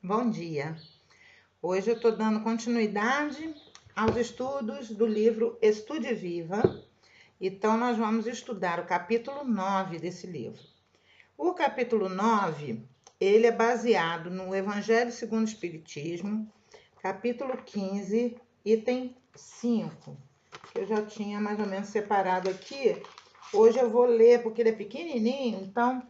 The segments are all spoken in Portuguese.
Bom dia. Hoje eu estou dando continuidade aos estudos do livro Estude Viva. Então, nós vamos estudar o capítulo 9 desse livro. O capítulo 9, ele é baseado no Evangelho segundo o Espiritismo, capítulo 15, item 5, que eu já tinha mais ou menos separado aqui. Hoje eu vou ler, porque ele é pequenininho, então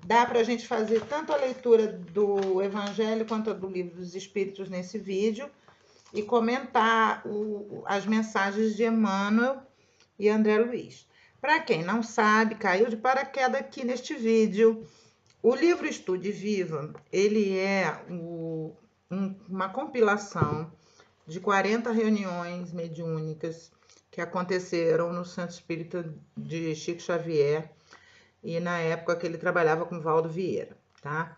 dá para a gente fazer tanto a leitura do Evangelho quanto a do Livro dos Espíritos nesse vídeo e comentar as mensagens de Emmanuel e André Luiz. Para quem não sabe, caiu de paraquedas aqui neste vídeo. O livro Estude Viva, ele é uma compilação de 40 reuniões mediúnicas que aconteceram no Centro Espírita de Chico Xavier, e na época que ele trabalhava com Valdo Vieira, tá?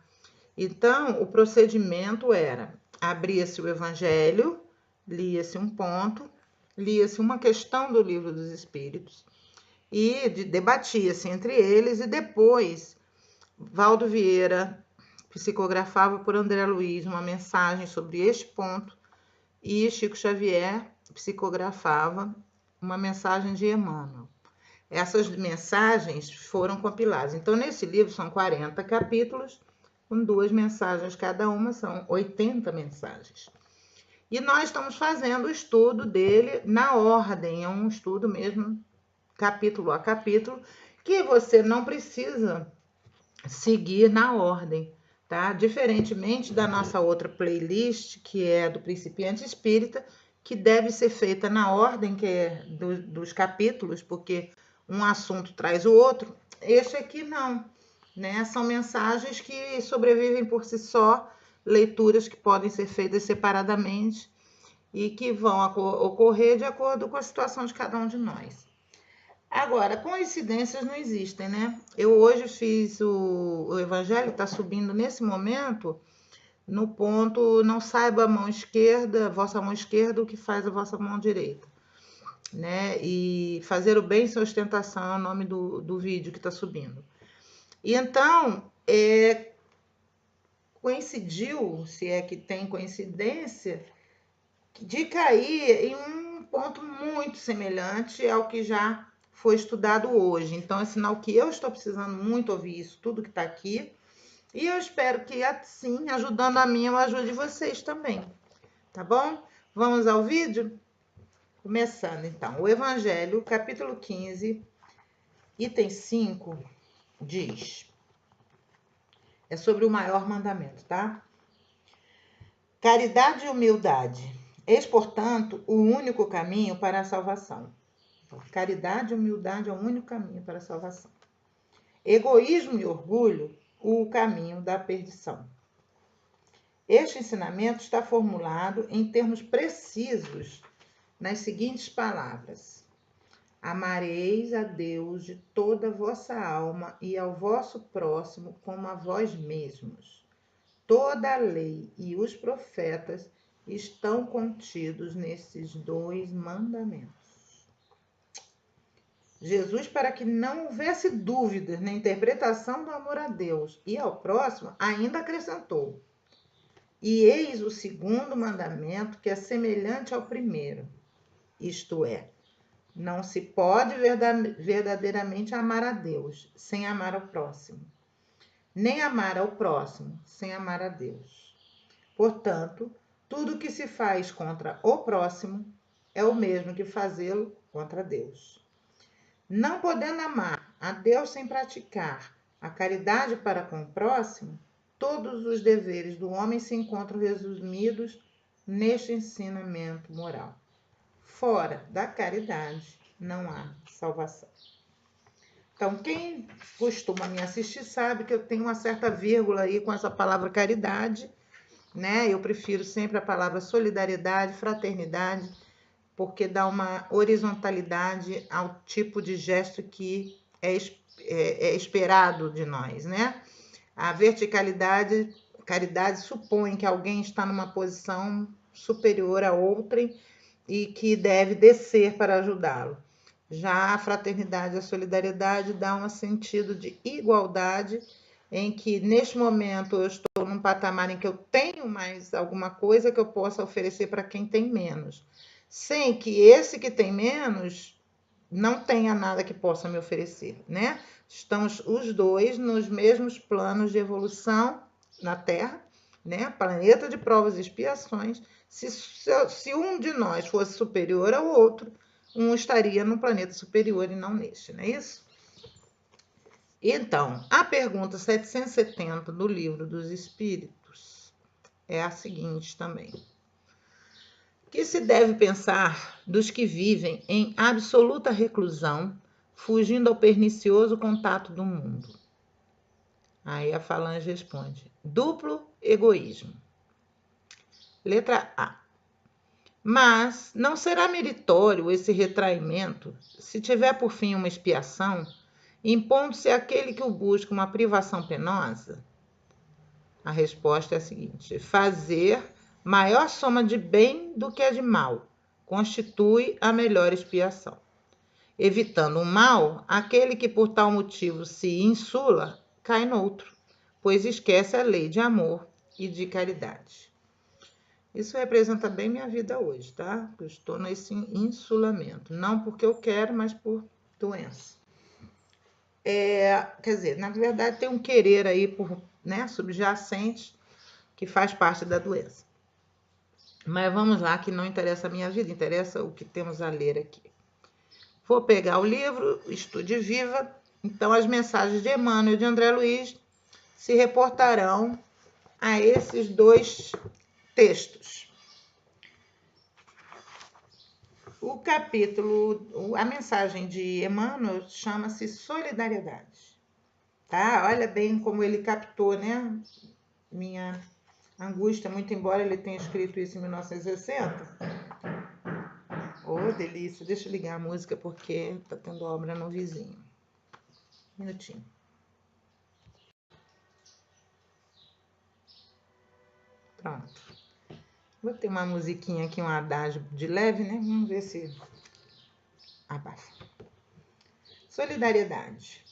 Então, o procedimento era: abria-se o Evangelho, lia-se um ponto, lia-se uma questão do Livro dos Espíritos e debatia-se entre eles, e depois Valdo Vieira psicografava por André Luiz uma mensagem sobre este ponto e Chico Xavier psicografava uma mensagem de Emmanuel. Essas mensagens foram compiladas. Então, nesse livro são 40 capítulos, com 2 mensagens cada uma, são 80 mensagens. E nós estamos fazendo o estudo dele na ordem, é um estudo mesmo, capítulo a capítulo, que você não precisa seguir na ordem, tá? Diferentemente da nossa outra playlist, que é do Principiante Espírita, que deve ser feita na ordem que é dos capítulos, porque um assunto traz o outro. Este aqui não, né? São mensagens que sobrevivem por si só, leituras que podem ser feitas separadamente e que vão ocorrer de acordo com a situação de cada um de nós. Agora, coincidências não existem, né? Eu hoje fiz o Evangelho, está subindo nesse momento, no ponto: não saiba a mão esquerda, vossa mão esquerda, o que faz a vossa mão direita, né? E fazer o bem sem ostentação é o nome do vídeo que está subindo. E então, coincidiu, se é que tem coincidência, de cair em um ponto muito semelhante ao que já foi estudado hoje. Então, é sinal que eu estou precisando muito ouvir isso, tudo que está aqui. E eu espero que, assim, ajudando a mim, eu ajude vocês também. Tá bom? Vamos ao vídeo? Começando, então. O Evangelho, capítulo 15, item 5, diz... É sobre o maior mandamento, tá? Caridade e humildade. Eis, portanto, o único caminho para a salvação. Caridade e humildade é o único caminho para a salvação. Egoísmo e orgulho, o caminho da perdição. Este ensinamento está formulado em termos precisos nas seguintes palavras: amareis a Deus de toda a vossa alma e ao vosso próximo como a vós mesmos. Toda a lei e os profetas estão contidos nesses 2 mandamentos. Jesus, para que não houvesse dúvidas na interpretação do amor a Deus e ao próximo, ainda acrescentou: e eis o 2º mandamento, que é semelhante ao primeiro, isto é, não se pode verdadeiramente amar a Deus sem amar ao próximo, nem amar ao próximo sem amar a Deus. Portanto, tudo que se faz contra o próximo é o mesmo que fazê-lo contra Deus. Não podendo amar a Deus sem praticar a caridade para com o próximo, todos os deveres do homem se encontram resumidos neste ensinamento moral. Fora da caridade não há salvação. Então, quem costuma me assistir sabe que eu tenho uma certa vírgula aí com essa palavra caridade, né? Eu prefiro sempre a palavra solidariedade, fraternidade, porque dá uma horizontalidade ao tipo de gesto que é esperado de nós, né? A verticalidade, caridade supõe que alguém está numa posição superior a outrem e que deve descer para ajudá-lo. Já a fraternidade e a solidariedade dão um sentido de igualdade em que neste momento eu estou num patamar em que eu tenho mais alguma coisa que eu possa oferecer para quem tem menos, sem que esse que tem menos não tenha nada que possa me oferecer, né? Estamos os dois nos mesmos planos de evolução na Terra, né? Planeta de provas e expiações. Se um de nós fosse superior ao outro, um estaria num planeta superior e não neste, não é isso? Então, a pergunta 770 do Livro dos Espíritos é a seguinte também. Que se deve pensar dos que vivem em absoluta reclusão, fugindo ao pernicioso contato do mundo? Aí a Falange responde: duplo egoísmo. Letra A. Mas não será meritório esse retraimento se tiver por fim uma expiação, impondo-se àquele que o busca uma privação penosa? A resposta é a seguinte: fazer maior soma de bem do que a de mal constitui a melhor expiação. Evitando o mal, aquele que por tal motivo se insula cai noutro, pois esquece a lei de amor e de caridade. Isso representa bem minha vida hoje, tá? Eu estou nesse insulamento, não porque eu quero, mas por doença. Quer dizer, na verdade tem um querer aí por, né, subjacente que faz parte da doença. Mas vamos lá, que não interessa a minha vida, interessa o que temos a ler aqui. Vou pegar o livro, Estude Viva. Então, as mensagens de Emmanuel e de André Luiz se reportarão a esses dois textos. O capítulo, a mensagem de Emmanuel chama-se Solidariedade. Tá? Olha bem como ele captou, né? Minha angústia, muito embora ele tenha escrito isso em 1960. Oh, delícia. Deixa eu ligar a música porque tá tendo obra no vizinho. Um minutinho. Pronto. Vou ter uma musiquinha aqui, um adágio de leve, né? Vamos ver se abafa. Solidariedade.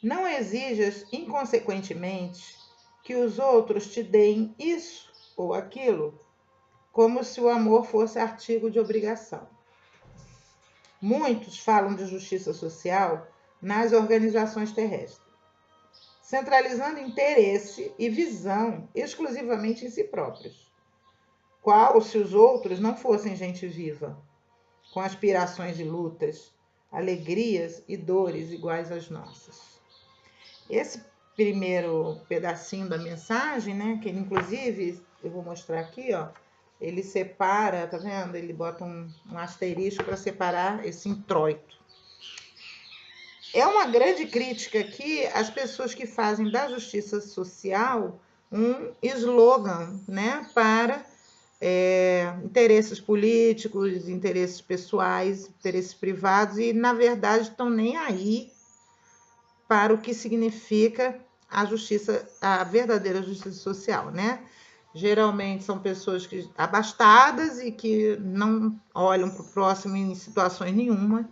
Não exijas inconsequentemente que os outros te deem isso ou aquilo, como se o amor fosse artigo de obrigação. Muitos falam de justiça social nas organizações terrestres, centralizando interesse e visão exclusivamente em si próprios. Qual se os outros não fossem gente viva, com aspirações e lutas, alegrias e dores iguais às nossas? Esse primeiro pedacinho da mensagem, né, que ele, inclusive, eu vou mostrar aqui, ó, ele separa, tá vendo? Ele bota um asterisco para separar esse introito. É uma grande crítica aqui às pessoas que fazem da justiça social um slogan, né, para interesses políticos, interesses pessoais, interesses privados, e na verdade estão nem aí para o que significa a justiça, a verdadeira justiça social, né? Geralmente são pessoas abastadas e que não olham para o próximo em situações nenhuma.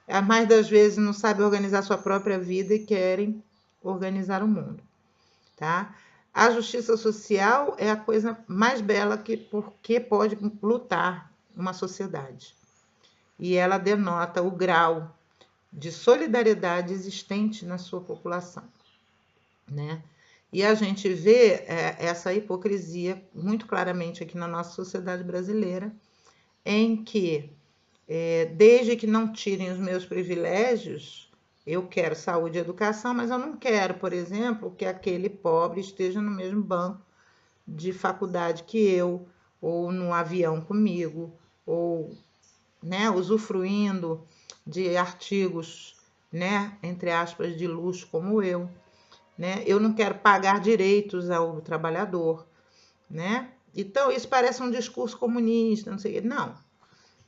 A mais das vezes não sabem organizar sua própria vida e querem organizar o mundo, tá? A justiça social é a coisa mais bela porque pode lutar uma sociedade. E ela denota o grau de solidariedade existente na sua população, né? E a gente vê essa hipocrisia muito claramente aqui na nossa sociedade brasileira, em que, desde que não tirem os meus privilégios, eu quero saúde e educação, mas eu não quero, por exemplo, que aquele pobre esteja no mesmo banco de faculdade que eu, ou no avião comigo, ou, né, usufruindo de artigos, né, entre aspas, de luxo como eu, né? Eu não quero pagar direitos ao trabalhador, né? Então, isso parece um discurso comunista, não sei o quê. Não,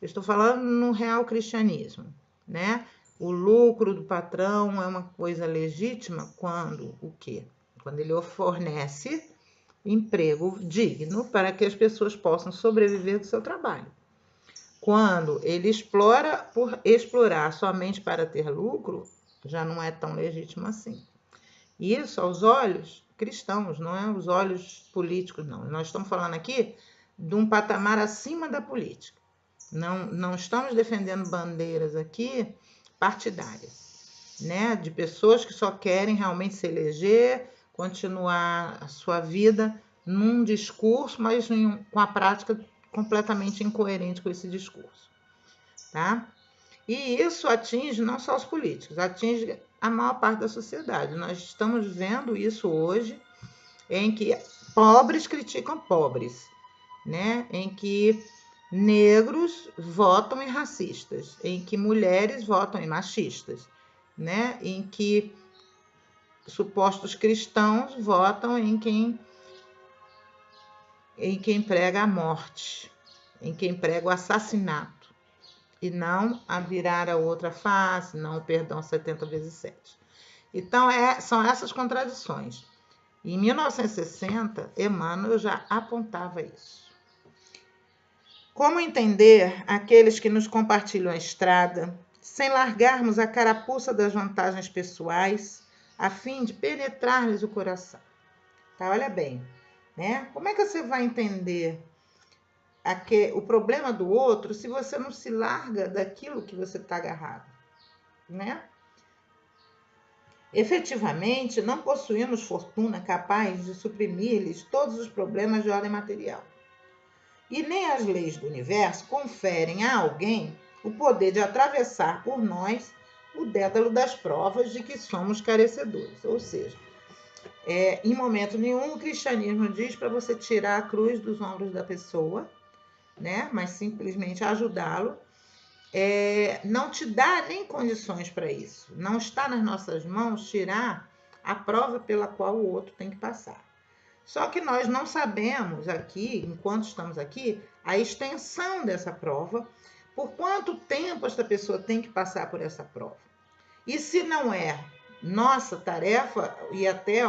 eu estou falando no real cristianismo, né? O lucro do patrão é uma coisa legítima quando o quê? Quando ele fornece emprego digno para que as pessoas possam sobreviver do seu trabalho. Quando ele explora por explorar somente para ter lucro, já não é tão legítimo assim. Isso aos olhos cristãos, não é aos olhos políticos, não. Nós estamos falando aqui de um patamar acima da política. Não estamos defendendo bandeiras aqui partidárias, né? De pessoas que só querem realmente se eleger, continuar a sua vida num discurso, mas com a prática completamente incoerente com esse discurso, tá? E isso atinge não só os políticos, atinge a maior parte da sociedade. Nós estamos vendo isso hoje, em que pobres criticam pobres, né? Em que negros votam em racistas, em que mulheres votam em machistas, né? Em que supostos cristãos votam em quem prega a morte, em quem prega o assassinato, e não a virar a outra face, não o perdão 70 vezes 7. Então, são essas contradições. Em 1960, Emmanuel já apontava isso. Como entender aqueles que nos compartilham a estrada, sem largarmos a carapuça das vantagens pessoais, a fim de penetrar-lhes o coração? Tá, olha bem, né? Como é que você vai entender o problema do outro se você não se larga daquilo que você está agarrado, né? Efetivamente, não possuímos fortuna capaz de suprimir-lhes todos os problemas de ordem material. E nem as leis do universo conferem a alguém o poder de atravessar por nós o dédalo das provas de que somos carecedores. Ou seja, em momento nenhum o cristianismo diz para você tirar a cruz dos ombros da pessoa, né? Mas simplesmente ajudá-lo. Não te dá nem condições para isso. Não está nas nossas mãos tirar a prova pela qual o outro tem que passar. Só que nós não sabemos aqui, enquanto estamos aqui, a extensão dessa prova, por quanto tempo esta pessoa tem que passar por essa prova. E se não é nossa tarefa e até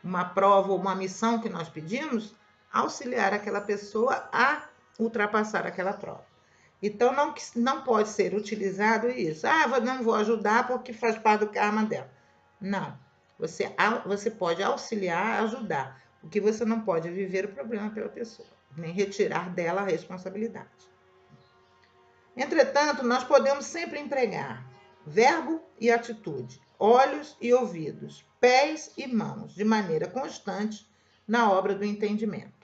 uma prova ou uma missão que nós pedimos, auxiliar aquela pessoa a ultrapassar aquela prova. Então, não pode ser utilizado isso. Não vou ajudar porque faz parte do karma dela. Não. Você pode auxiliar, ajudar. O que você não pode é viver o problema pela pessoa, nem retirar dela a responsabilidade. Entretanto, nós podemos sempre empregar verbo e atitude, olhos e ouvidos, pés e mãos, de maneira constante na obra do entendimento.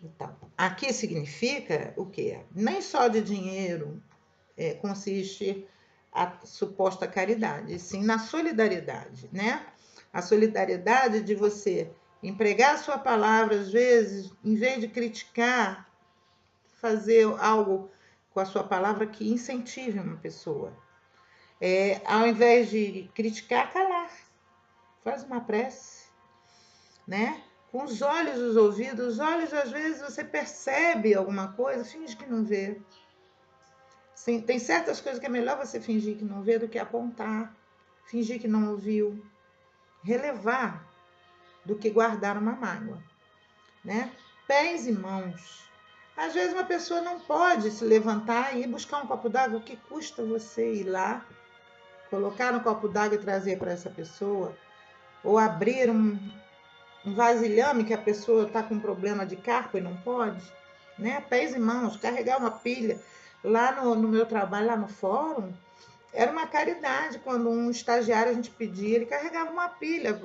Então, aqui significa o quê? Nem só de dinheiro consiste a suposta caridade, e sim na solidariedade, né? A solidariedade de você empregar a sua palavra, às vezes, em vez de criticar, fazer algo com a sua palavra que incentive uma pessoa. Ao invés de criticar, calar. Faz uma prece, né? Com os olhos e os ouvidos. Os olhos, às vezes, você percebe alguma coisa, finge que não vê. Sim, tem certas coisas que é melhor você fingir que não vê do que apontar, fingir que não ouviu. Relevar do que guardar uma mágoa, né? Pés e mãos. Às vezes uma pessoa não pode se levantar e ir buscar um copo d'água. O que custa você ir lá, colocar um copo d'água e trazer para essa pessoa? Ou abrir um vasilhame que a pessoa está com problema de carpo e não pode, né? Pés e mãos, carregar uma pilha. Lá no meu trabalho, lá no fórum, era uma caridade. Quando um estagiário a gente pedia, ele carregava uma pilha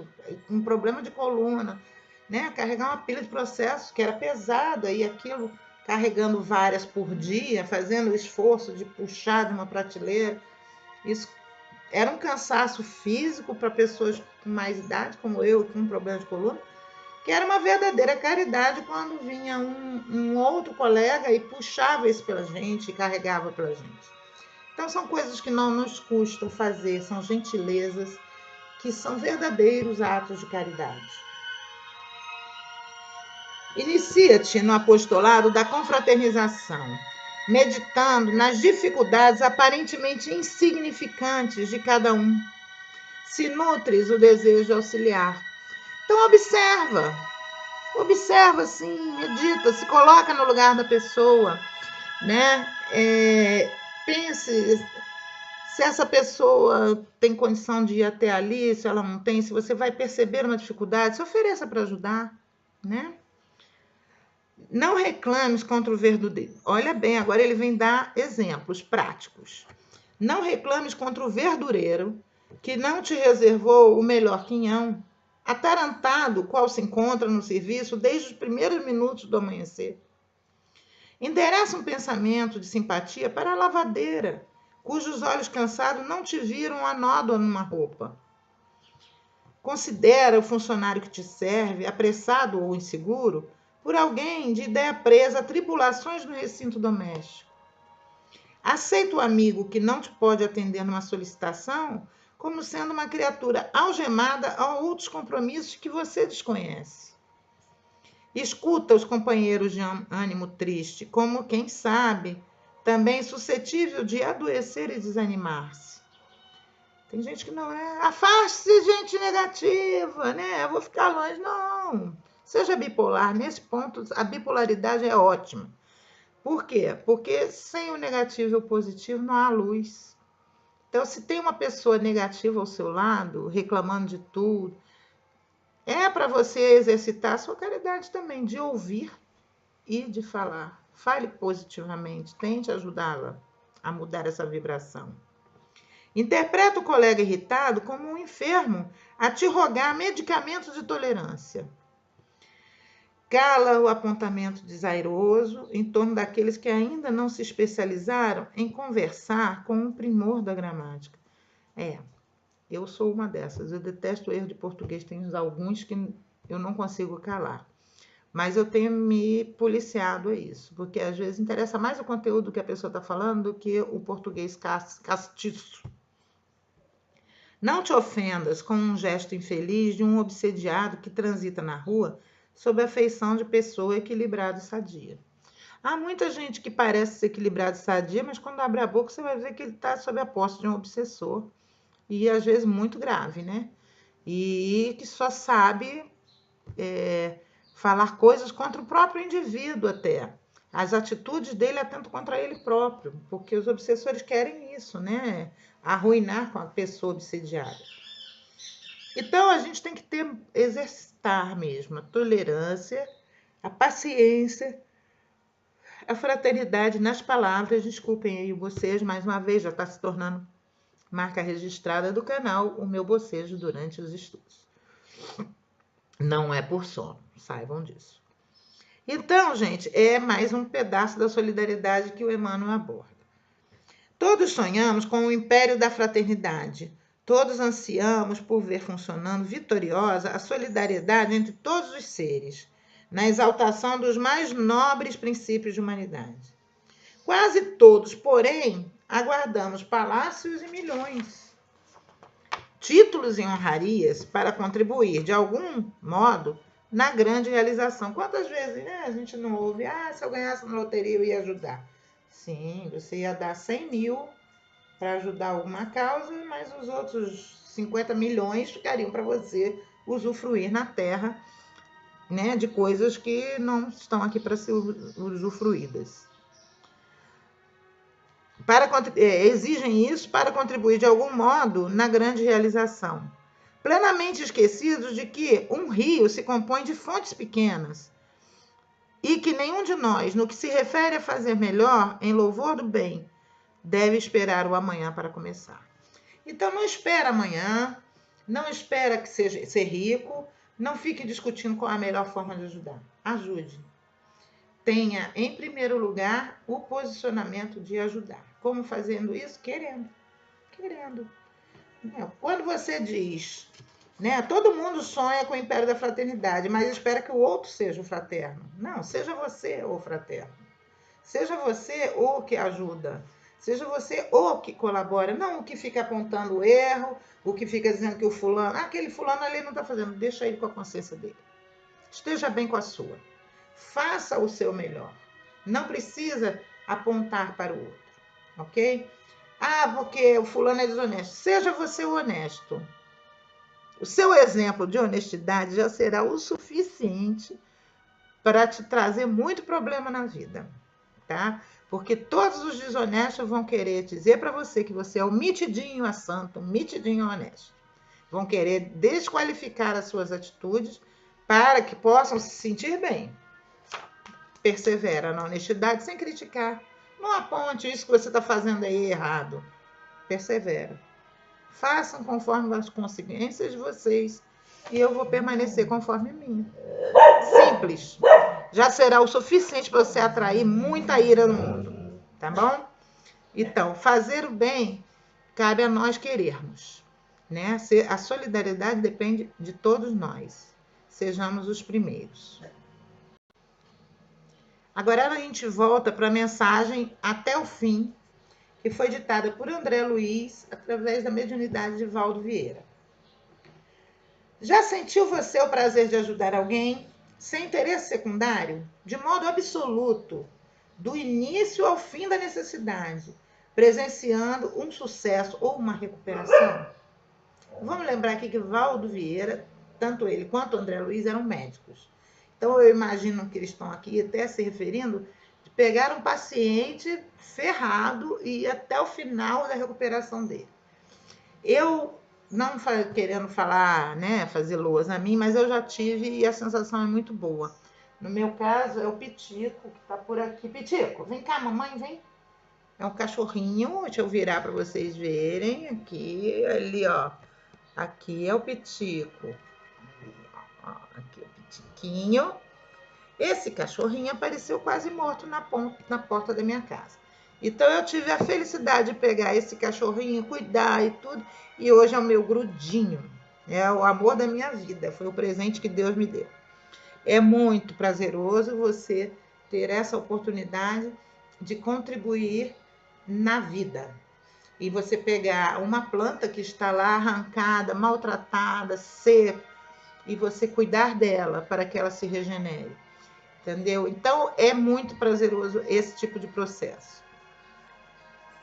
com problema de coluna, né? Carregar uma pilha de processo que era pesada, e aquilo carregando várias por dia, fazendo o esforço de puxar de uma prateleira. Isso era um cansaço físico para pessoas com mais idade, como eu, com um problema de coluna, que era uma verdadeira caridade quando vinha um outro colega e puxava isso pela gente, e carregava pela gente. Então, são coisas que não nos custam fazer, são gentilezas que são verdadeiros atos de caridade. Inicia-te no apostolado da confraternização, meditando nas dificuldades aparentemente insignificantes de cada um. Se nutres o desejo de auxiliar. Então, observa sim, medita, se coloca no lugar da pessoa, né? Pense se essa pessoa tem condição de ir até ali, se ela não tem, se você vai perceber uma dificuldade, se ofereça para ajudar, né? Não reclames contra o verdureiro. Olha bem, agora ele vem dar exemplos práticos. Não reclames contra o verdureiro que não te reservou o melhor quinhão, atarantado qual se encontra no serviço desde os primeiros minutos do amanhecer. Endereça um pensamento de simpatia para a lavadeira, cujos olhos cansados não te viram a nódoa numa roupa. Considera o funcionário que te serve, apressado ou inseguro, por alguém de ideia presa a tribulações no recinto doméstico. Aceita o amigo que não te pode atender numa solicitação como sendo uma criatura algemada a outros compromissos que você desconhece. Escuta os companheiros de ânimo triste, como quem sabe, também suscetível de adoecer e desanimar-se. Tem gente que não é. Afaste-se, gente negativa, né? Eu vou ficar longe. Não. Seja bipolar. Nesse ponto, a bipolaridade é ótima. Por quê? Porque sem o negativo e o positivo não há luz. Então, se tem uma pessoa negativa ao seu lado, reclamando de tudo, é para você exercitar a sua caridade também, de ouvir e de falar. Fale positivamente, tente ajudá-la a mudar essa vibração. Interpreta o colega irritado como um enfermo a te rogar medicamentos de tolerância. Cala o apontamento desairoso em torno daqueles que ainda não se especializaram em conversar com o primor da gramática. Eu sou uma dessas. Eu detesto o erro de português. Tem alguns que eu não consigo calar. Mas eu tenho me policiado a isso, porque às vezes interessa mais o conteúdo que a pessoa está falando do que o português castiço. Não te ofendas com um gesto infeliz de um obsediado que transita na rua sob a feição de pessoa equilibrada e sadia. Há muita gente que parece ser equilibrada e sadia, mas quando abre a boca você vai ver que ele está sob a posse de um obsessor. E às vezes muito grave, né? E que só sabe falar coisas contra o próprio indivíduo até. As atitudes dele atentam contra ele próprio, porque os obsessores querem isso, né? Arruinar com a pessoa obsediada. Então, a gente tem que exercitar mesmo a tolerância, a paciência, a fraternidade nas palavras. Desculpem aí vocês, mais uma vez, já está se tornando marca registrada do canal, o meu bocejo durante os estudos. Não é por sono, saibam disso. Então, gente, é mais um pedaço da solidariedade que o Emmanuel aborda. Todos sonhamos com o império da fraternidade. Todos ansiamos por ver funcionando vitoriosa a solidariedade entre todos os seres, na exaltação dos mais nobres princípios de humanidade. Quase todos, porém, aguardamos palácios e milhões, títulos e honrarias para contribuir, de algum modo, na grande realização. Quantas vezes, né, a gente não ouve, se eu ganhasse na loteria eu ia ajudar. Sim, você ia dar 100 mil para ajudar alguma causa, mas os outros 50 milhões ficariam para você usufruir na Terra, né, de coisas que não estão aqui para ser usufruídas. Exigem isso para contribuir de algum modo na grande realização. Plenamente esquecidos de que um rio se compõe de fontes pequenas e que nenhum de nós, no que se refere a fazer melhor, em louvor do bem, deve esperar o amanhã para começar. Então, não espera amanhã, não espera que seja ser rico, não fique discutindo qual é a melhor forma de ajudar. Ajude. Tenha, em primeiro lugar, o posicionamento de ajudar. Como fazendo isso? Querendo. Quando você diz, né, todo mundo sonha com o império da fraternidade, mas espera que o outro seja o fraterno. Não, seja você o fraterno. Seja você o que ajuda. Seja você o que colabora, não o que fica apontando o erro, o que fica dizendo que o fulano, aquele fulano ali não está fazendo, deixa ele com a consciência dele. Esteja bem com a sua. Faça o seu melhor. Não precisa apontar para o outro, ok? Porque o fulano é desonesto. Seja você o honesto. O seu exemplo de honestidade já será o suficiente para te trazer muito problema na vida, tá? Porque todos os desonestos vão querer dizer para você que você é um mitidinho a santo, um mitidinho a honesto. Vão querer desqualificar as suas atitudes para que possam se sentir bem. Persevera na honestidade sem criticar. Não aponte isso que você está fazendo aí errado. Persevera. Façam conforme as consciências de vocês e eu vou permanecer conforme a minha. Simples. Já será o suficiente para você atrair muita ira no mundo. Tá bom? Então, fazer o bem cabe a nós querermos, né? A solidariedade depende de todos nós. Sejamos os primeiros. Agora a gente volta para a mensagem até o fim, que foi ditada por André Luiz através da mediunidade de Valdo Vieira. Já sentiu você o prazer de ajudar alguém sem interesse secundário, de modo absoluto, do início ao fim da necessidade, presenciando um sucesso ou uma recuperação? Vamos lembrar aqui que Valdo Vieira, tanto ele quanto André Luiz eram médicos. Então eu imagino que eles estão aqui até se referindo de pegar um paciente ferrado e ir até o final da recuperação dele. Eu não querendo falar, né, fazer loas a mim, mas eu já tive e a sensação é muito boa. No meu caso é o Pitico, que está por aqui. Pitico, vem cá, mamãe, vem. É um cachorrinho, deixa eu virar para vocês verem. Aqui, ali, ó. Aqui é o Pitico. Aqui é o Pitiquinho. Esse cachorrinho apareceu quase morto na porta da minha casa. Então eu tive a felicidade de pegar esse cachorrinho, cuidar e tudo. E hoje é o meu grudinho. É o amor da minha vida. Foi o presente que Deus me deu. É muito prazeroso você ter essa oportunidade de contribuir na vida. E você pegar uma planta que está lá arrancada, maltratada, seca, e você cuidar dela para que ela se regenere. Entendeu? Então, é muito prazeroso esse tipo de processo.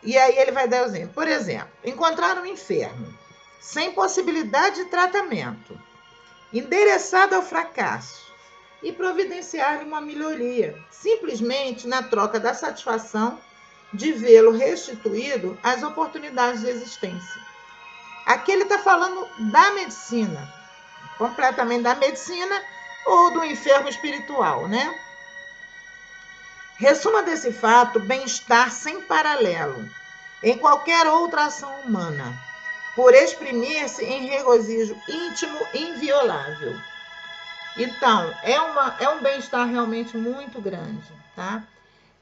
E aí ele vai dar exemplo. Por exemplo, encontrar um enfermo sem possibilidade de tratamento, endereçado ao fracasso, e providenciar uma melhoria, simplesmente na troca da satisfação de vê-lo restituído às oportunidades de existência. Aqui ele está falando da medicina, completamente da medicina ou do enfermo espiritual, né? Ressuma desse fato bem-estar sem paralelo em qualquer outra ação humana, por exprimir-se em regozijo íntimo inviolável. Então, é um bem-estar realmente muito grande, tá?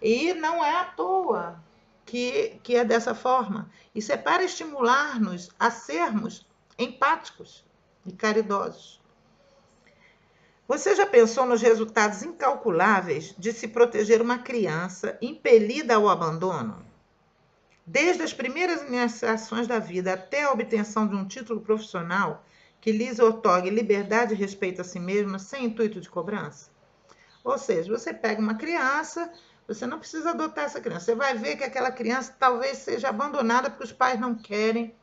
E não é à toa que é dessa forma. Isso é para estimular-nos a sermos empáticos e caridosos. Você já pensou nos resultados incalculáveis de se proteger uma criança impelida ao abandono? Desde as primeiras iniciações da vida até a obtenção de um título profissional que lhes otorgue liberdade e respeito a si mesma sem intuito de cobrança? Ou seja, você pega uma criança, você não precisa adotar essa criança. Você vai ver que aquela criança talvez seja abandonada porque os pais não querem,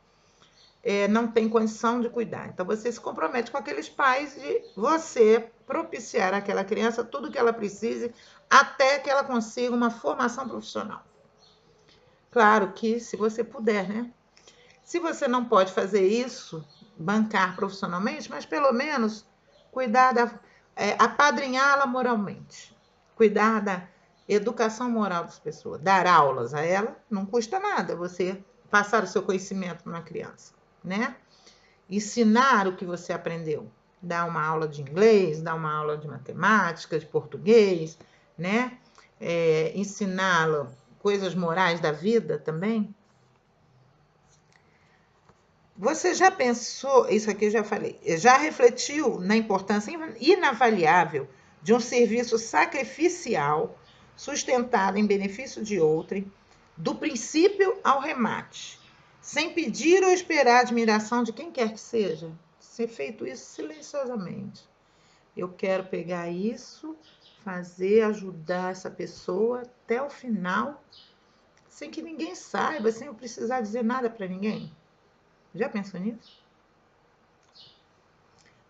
não tem condição de cuidar. Então, você se compromete com aqueles pais de você propiciar àquela criança tudo que ela precise até que ela consiga uma formação profissional. Claro que se você puder, né? Se você não pode fazer isso, bancar profissionalmente, mas pelo menos cuidar apadrinhá-la moralmente. Cuidar da educação moral das pessoas. Dar aulas a ela não custa nada você passar o seu conhecimento para uma criança, né? Ensinar o que você aprendeu. Dar uma aula de inglês, dar uma aula de matemática, de português, né? Ensiná-la coisas morais da vida também. Você já pensou, isso aqui eu já falei, já refletiu na importância inavaliável de um serviço sacrificial sustentado em benefício de outrem, do princípio ao remate, sem pedir ou esperar a admiração de quem quer que seja? Ser feito isso silenciosamente. Eu quero pegar isso, fazer, ajudar essa pessoa até o final, sem que ninguém saiba, sem eu precisar dizer nada para ninguém. Já pensou nisso?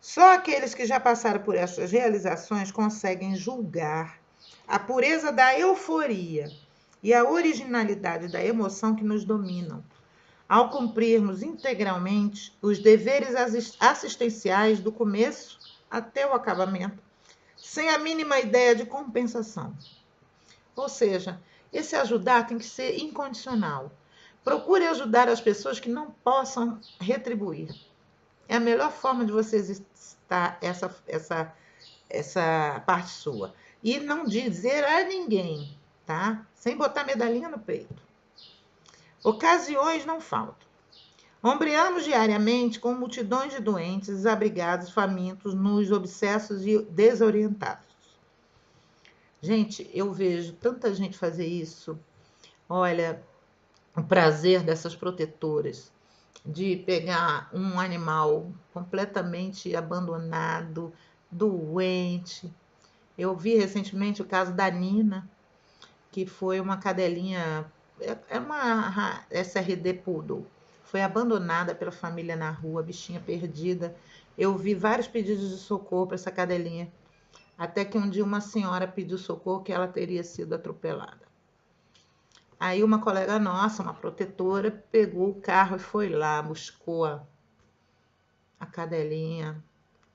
Só aqueles que já passaram por essas realizações conseguem julgar a pureza da euforia e a originalidade da emoção que nos dominam, ao cumprirmos integralmente os deveres assistenciais do começo até o acabamento, sem a mínima ideia de compensação. Ou seja, esse ajudar tem que ser incondicional. Procure ajudar as pessoas que não possam retribuir. É a melhor forma de você exercitar essa parte sua. E não dizer a ninguém, tá? Sem botar medalhinha no peito. Ocasiões não faltam. Ombreamos diariamente com multidões de doentes, desabrigados, famintos, nus, obsessos e desorientados. Gente, eu vejo tanta gente fazer isso. Olha, o prazer dessas protetoras de pegar um animal completamente abandonado, doente. Eu vi recentemente o caso da Nina, que foi uma cadelinha, é uma SRD Poodle. Foi abandonada pela família na rua, bichinha perdida. Eu vi vários pedidos de socorro para essa cadelinha. Até que um dia uma senhora pediu socorro que ela teria sido atropelada. Aí uma colega nossa, uma protetora, pegou o carro e foi lá, buscou a cadelinha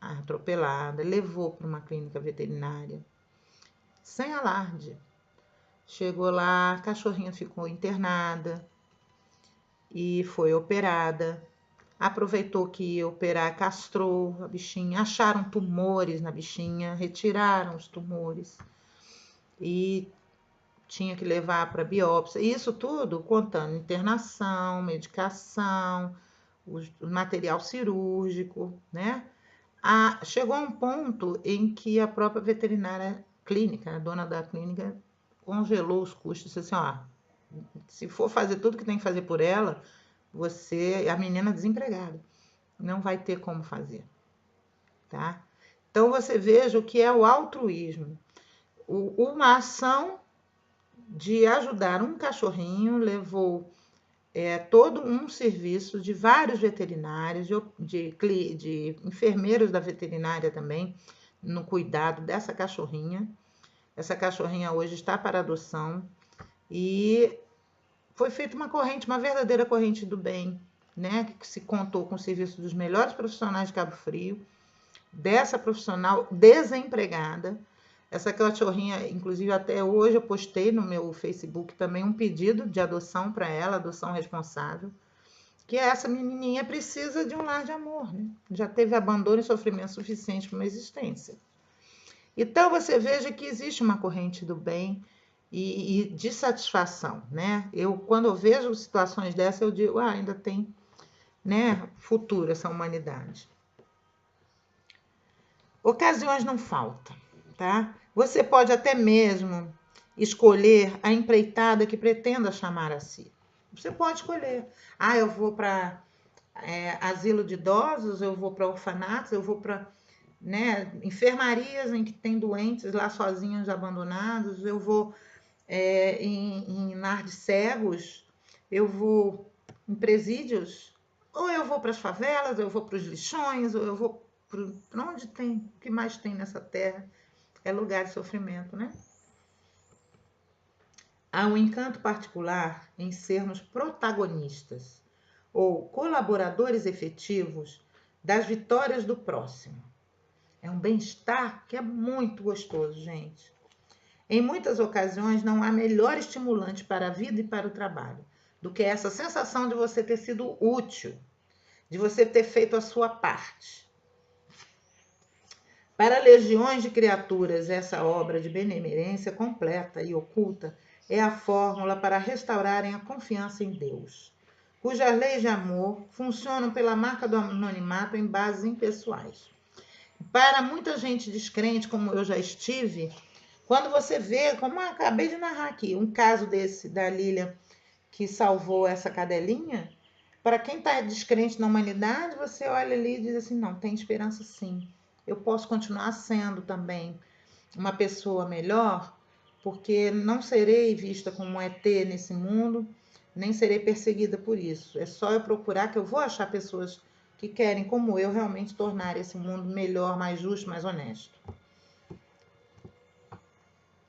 atropelada, levou para uma clínica veterinária, sem alarde. Chegou lá, a cachorrinha ficou internada e foi operada. Aproveitou que ia operar, castrou a bichinha, acharam tumores na bichinha, retiraram os tumores e tinha que levar para biópsia. Isso tudo contando internação, medicação, o material cirúrgico, né? Chegou a um ponto em que a própria veterinária clínica, a dona da clínica, congelou os custos. Disse assim, ó, se for fazer tudo que tem que fazer por ela, a menina desempregada, não vai ter como fazer, tá? Então você veja o que é o altruísmo. Uma ação de ajudar um cachorrinho levou todo um serviço de vários veterinários, de enfermeiros da veterinária também, no cuidado dessa cachorrinha. Essa cachorrinha hoje está para adoção e foi feita uma corrente, uma verdadeira corrente do bem, né? Que se contou com o serviço dos melhores profissionais de Cabo Frio, dessa profissional desempregada. Essa cachorrinha, inclusive até hoje eu postei no meu Facebook também um pedido de adoção para ela, adoção responsável, que essa menininha precisa de um lar de amor, né? Já teve abandono e sofrimento suficiente para uma existência. Então você veja que existe uma corrente do bem e de satisfação, né? Quando eu vejo situações dessas, eu digo, ainda tem, né, futuro essa humanidade. Ocasiões não faltam, tá? Você pode até mesmo escolher a empreitada que pretenda chamar a si. Você pode escolher. Eu vou para asilo de idosos, eu vou para orfanatos, eu vou para, né, enfermarias em que tem doentes lá sozinhos, abandonados, eu vou em lar de cegos, eu vou em presídios, ou eu vou para as favelas, ou eu vou para os lixões, ou eu vou para onde tem, o que mais tem nessa terra é lugar de sofrimento, né? Há um encanto particular em sermos protagonistas ou colaboradores efetivos das vitórias do próximo. É um bem-estar que é muito gostoso, gente. Em muitas ocasiões, não há melhor estimulante para a vida e para o trabalho do que essa sensação de você ter sido útil, de você ter feito a sua parte. Para legiões de criaturas, essa obra de benemerência completa e oculta é a fórmula para restaurarem a confiança em Deus, cujas leis de amor funcionam pela marca do anonimato em bases impessoais. Para muita gente descrente, como eu já estive, quando você vê, como eu acabei de narrar aqui, um caso desse da Lilian que salvou essa cadelinha, para quem está descrente na humanidade, você olha ali e diz assim, não, tem esperança sim. Eu posso continuar sendo também uma pessoa melhor, porque não serei vista como um ET nesse mundo, nem serei perseguida por isso. É só eu procurar que eu vou achar pessoas que querem, como eu, realmente tornar esse mundo melhor, mais justo, mais honesto.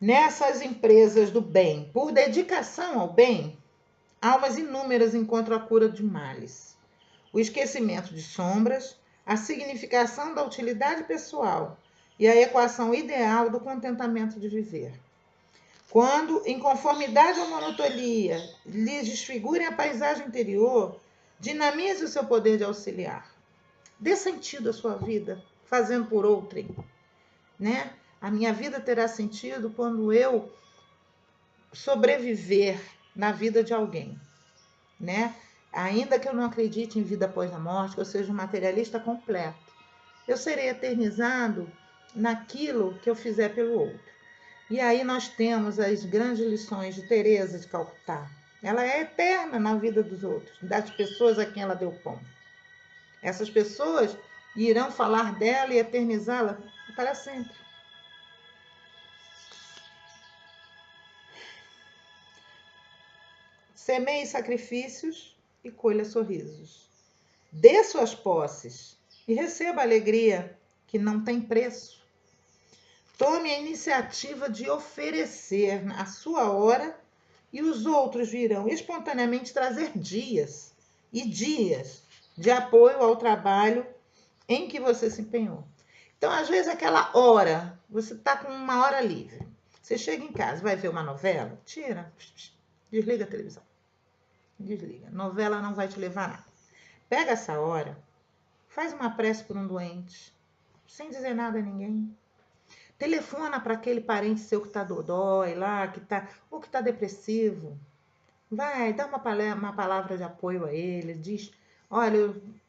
Nessas empresas do bem, por dedicação ao bem, almas inúmeras encontram a cura de males, o esquecimento de sombras, a significação da utilidade pessoal e a equação ideal do contentamento de viver. Quando, em conformidade à monotonia, lhes desfigurem a paisagem interior, dinamize o seu poder de auxiliar. Dê sentido à sua vida, fazendo por outrem, né? A minha vida terá sentido quando eu sobreviver na vida de alguém, né? Ainda que eu não acredite em vida após a morte, que eu seja um materialista completo, eu serei eternizado naquilo que eu fizer pelo outro. E aí nós temos as grandes lições de Teresa de Calcutá. Ela é eterna na vida dos outros, das pessoas a quem ela deu pão. Essas pessoas irão falar dela e eternizá-la para sempre. Semeie sacrifícios e colha sorrisos. Dê suas posses e receba a alegria que não tem preço. Tome a iniciativa de oferecer a sua hora e os outros virão espontaneamente trazer dias e dias de apoio ao trabalho em que você se empenhou. Então, às vezes, aquela hora, você está com uma hora livre. Você chega em casa, vai ver uma novela, tira, desliga a televisão. Desliga. Novela não vai te levar a nada. Pega essa hora, faz uma prece por um doente, sem dizer nada a ninguém. Telefona para aquele parente seu que está dodói lá, ou que está depressivo. Vai, dá uma palavra de apoio a ele, diz, olha,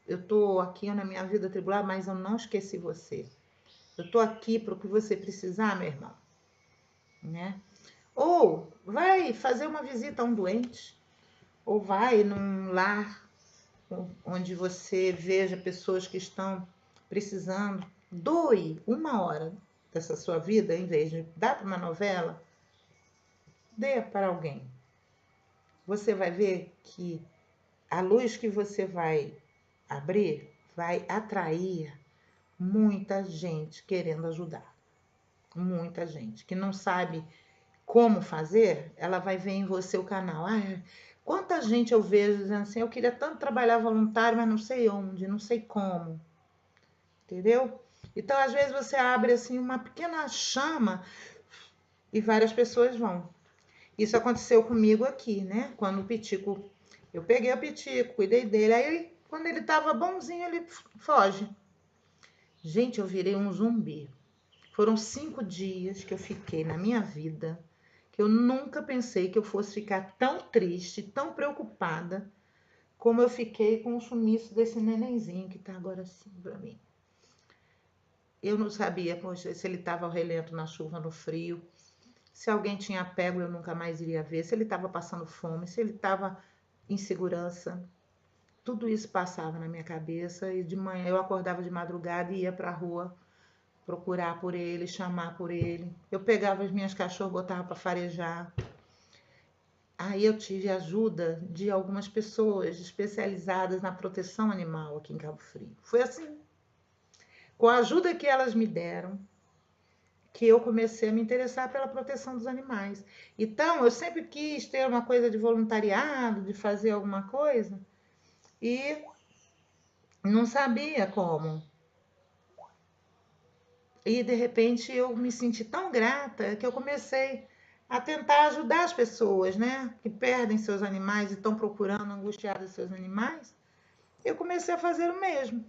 eu estou aqui na minha vida tribulada, mas eu não esqueci você. Eu estou aqui para o que você precisar, meu irmão. Né? Ou vai fazer uma visita a um doente, ou vai num lar onde você veja pessoas que estão precisando. Doe uma hora dessa sua vida, em vez de dar para uma novela, dê para alguém. Você vai ver que a luz que você vai abrir vai atrair muita gente querendo ajudar. Muita gente que não sabe como fazer, ela vai ver em você o canal. Quanta gente eu vejo dizendo assim, eu queria tanto trabalhar voluntário, mas não sei onde, não sei como. Entendeu? Então, às vezes, você abre assim uma pequena chama e várias pessoas vão. Isso aconteceu comigo aqui, né? Quando o Pitico, eu peguei o Pitico, cuidei dele, aí quando ele tava bonzinho, ele foge. Gente, eu virei um zumbi. Foram 5 dias que eu fiquei na minha vida, que eu nunca pensei que eu fosse ficar tão triste, tão preocupada, como eu fiquei com o sumiço desse nenenzinho que tá agora assim pra mim. Eu não sabia, poxa, se ele estava ao relento na chuva, no frio, se alguém tinha pego, eu nunca mais iria ver, se ele estava passando fome, se ele estava em segurança. Tudo isso passava na minha cabeça e de manhã eu acordava de madrugada e ia para a rua procurar por ele, chamar por ele. Eu pegava as minhas cachorras, botava para farejar. Aí eu tive ajuda de algumas pessoas especializadas na proteção animal aqui em Cabo Frio. Foi assim. Com a ajuda que elas me deram, que eu comecei a me interessar pela proteção dos animais. Então, eu sempre quis ter uma coisa de voluntariado, de fazer alguma coisa, e não sabia como. E, de repente, eu me senti tão grata que eu comecei a tentar ajudar as pessoas, né? Que perdem seus animais e estão procurando, angustiadas, seus animais. Eu comecei a fazer o mesmo.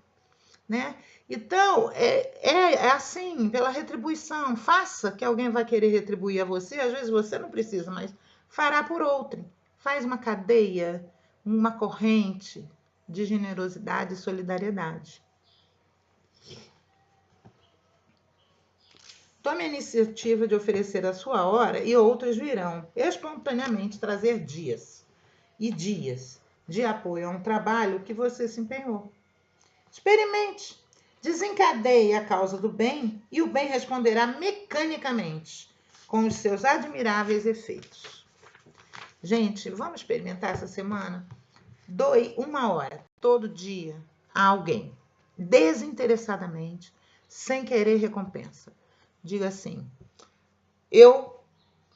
Né? Então, é assim, pela retribuição. Faça que alguém vai querer retribuir a você. Às vezes você não precisa, mas fará por outro. Faz uma cadeia, uma corrente de generosidade e solidariedade. Tome a iniciativa de oferecer a sua hora e outros virão espontaneamente trazer dias e dias de apoio a um trabalho que você se empenhou. Experimente. Desencadeie a causa do bem e o bem responderá mecanicamente com os seus admiráveis efeitos. Gente, vamos experimentar essa semana? Doe uma hora todo dia a alguém, desinteressadamente, sem querer recompensa. Diga assim, eu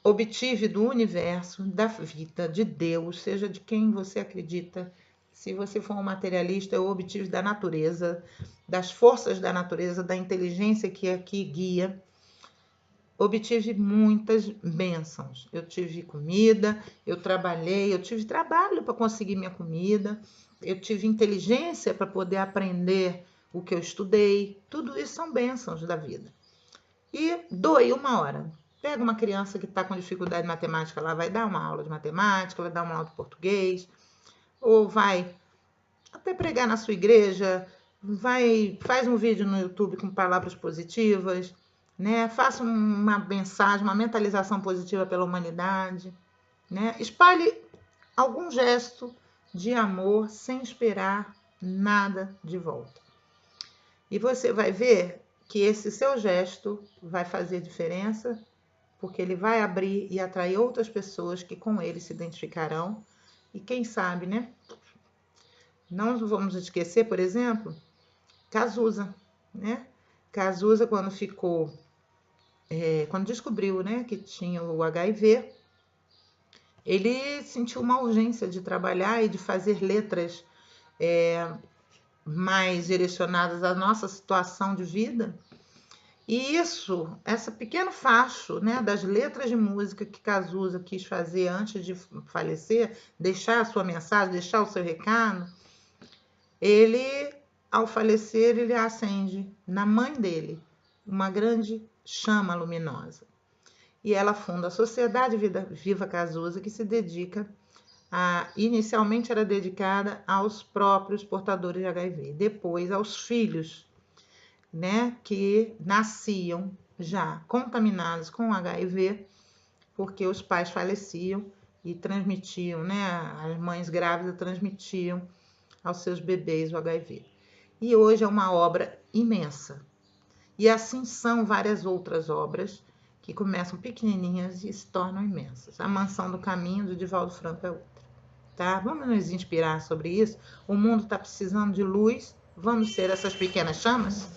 obtive do universo, da vida, de Deus, seja de quem você acredita. Se você for um materialista, eu obtive da natureza, das forças da natureza, da inteligência que aqui guia. Obtive muitas bênçãos. Eu tive comida, eu trabalhei, eu tive trabalho para conseguir minha comida, eu tive inteligência para poder aprender o que eu estudei. Tudo isso são bênçãos da vida. E doe uma hora. Pega uma criança que está com dificuldade de matemática lá, vai dar uma aula de matemática, vai dar uma aula de português, ou vai até pregar na sua igreja, faz um vídeo no YouTube com palavras positivas, né? Faça uma mensagem, uma mentalização positiva pela humanidade, né? Espalhe algum gesto de amor sem esperar nada de volta. E você vai ver que esse seu gesto vai fazer diferença, porque ele vai abrir e atrair outras pessoas que com ele se identificarão. E quem sabe, né? Não vamos esquecer, por exemplo, Cazuza, né? Cazuza, quando descobriu, né, que tinha o HIV, ele sentiu uma urgência de trabalhar e de fazer letras mais direcionadas à nossa situação de vida. E essa pequeno facho, né, das letras de música que Cazuza quis fazer antes de falecer, deixar a sua mensagem, deixar o seu recado, ele, ao falecer, ele acende na mãe dele uma grande chama luminosa. E ela funda a Sociedade Viva Cazuza, que se dedica inicialmente era dedicada aos próprios portadores de HIV, depois aos filhos, né, que nasciam já contaminados com HIV, porque os pais faleciam e transmitiam, né, as mães grávidas transmitiam aos seus bebês o HIV. E hoje é uma obra imensa. E assim são várias outras obras que começam pequenininhas e se tornam imensas. A Mansão do Caminho, do Divaldo Franco, é outra. Tá? Vamos nos inspirar sobre isso? O mundo está precisando de luz. Vamos ser essas pequenas chamas?